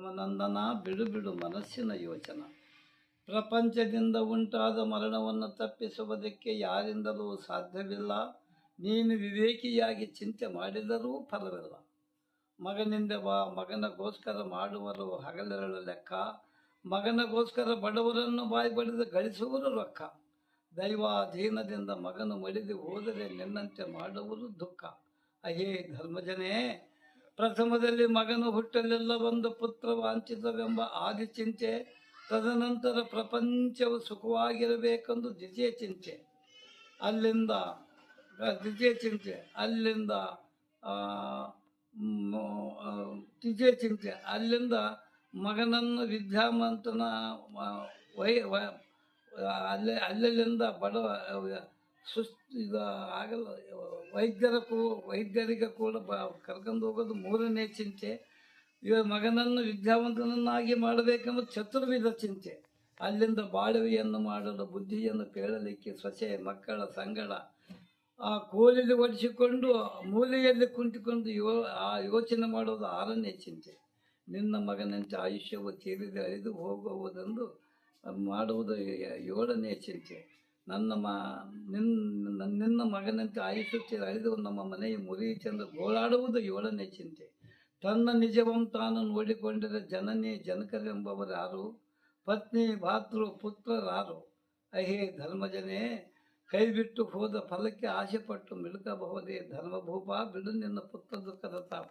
ಧರ್ಮನಂದನ ಬಿಡು ಬಿಡು ಮನಸ್ಸಿನ ಯೋಚನ. ಪ್ರಪಂಚದಿಂದ ಉಂಟಾದ ಮರಣವನ್ನು ತಪ್ಪಿಸುವುದಕ್ಕೆ ಯಾರಿಂದಲೂ ಸಾಧ್ಯವಿಲ್ಲ. ನೀನು ವಿವೇಕಿಯಾಗಿ ಚಿಂತೆ ಮಾಡಿದರೂ ಫಲವಿಲ್ಲ. ಮಗನಿಂದ ಬಾ ಮಗನಗೋಸ್ಕರ ಮಾಡುವರು ಹಗಲಿರಳು ಲೆಕ್ಕ. ಮಗನಗೋಸ್ಕರ ಬಡವರನ್ನು ಬಾಯಿ ಬಡಿದು ಗಳಿಸುವರು ರೊಕ್ಕ. ದೈವಾಧೀನದಿಂದ ಮಗನು ಮಡಿದು ಹೋದರೆ ನಿನ್ನಂತೆ ಮಾಡುವುದು ದುಃಖ. ಅಹೇ ಧರ್ಮಜನೇ, ಪ್ರಥಮದಲ್ಲಿ ಮಗನು ಹುಟ್ಟಲಿಲ್ಲ ಒಂದು ಪುತ್ರ ವಾಂಛಿತವೆಂಬ ಆದಿ ಚಿಂತೆ. ತದನಂತರ ಪ್ರಪಂಚವು ಸುಖವಾಗಿರಬೇಕೆಂದು ದ್ವಿತೀಯ ಚಿಂತೆ. ಅಲ್ಲಿಂದ ದ್ವಿತೀಯ ಚಿಂತೆ ಅಲ್ಲಿಂದ ಮಗನನ್ನು ವಿದ್ಯಾವಂತನ ಅಲ್ಲಿಂದ ಬಡವ ಈಗ ಆಗಲ್ಲ ವೈದ್ಯರಿಗೆ ಕೂಡ ಕರ್ಕೊಂಡು ಹೋಗೋದು ಮೂರನೇ ಚಿಂತೆ. ಇವಾಗ ಮಗನನ್ನು ವಿದ್ಯಾವಂತನನ್ನಾಗಿ ಮಾಡಬೇಕೆಂಬ ಚತುರ್ವಿಧ ಚಿಂತೆ. ಅಲ್ಲಿಂದ ಬಾಳುವೆಯನ್ನು ಮಾಡಲು ಬುದ್ಧಿಯನ್ನು ಕೇಳಲಿಕ್ಕೆ ಸೊಸೆ ಮಕ್ಕಳ ಸಂಗಡ ಆ ಕೋಲಿಗೆ ಒಡಿಸಿಕೊಂಡು ಮೂಲೆಯಲ್ಲಿ ಕುಂಟಿಕೊಂಡು ಯೋಚನೆ ಮಾಡೋದು ಆರನೇ ಚಿಂತೆ. ನಿನ್ನ ಮಗನಂತೆ ಆಯುಷ್ಯವು ತೀರಿದೆ ಅರಿದು ಹೋಗುವುದೆಂದು ಮಾಡುವುದು ಏಳನೇ ಚಿಂತೆ. ನಿನ್ನ ಮಗನಂತೆ ಆಯುಷ್ಯ ಅರಿದು ನಮ್ಮ ಮನೆಯ ಮುರಿಯಿತೆಂದು ಗೋಳಾಡುವುದು ಏಳನೇ ಚಿಂತೆ. ತನ್ನ ನಿಜವಂ ತಾನು ನೋಡಿಕೊಂಡರೆ ಜನನಿ ಜನಕರೆಂಬವರು ಯಾರು, ಪತ್ನಿ ಭಾತೃ ಪುತ್ರರಾರು. ಅಹೇ ಧರ್ಮಜನೇ, ಕೈ ಬಿಟ್ಟು ಹೋದ ಫಲಕ್ಕೆ ಆಸೆಪಟ್ಟು ಮಿಡುಕಬಹುದೇ ಧರ್ಮಭೂಪ, ಬಿಡು ನಿನ್ನ ಪುತ್ರ ದುಃಖದ ತಾಪ.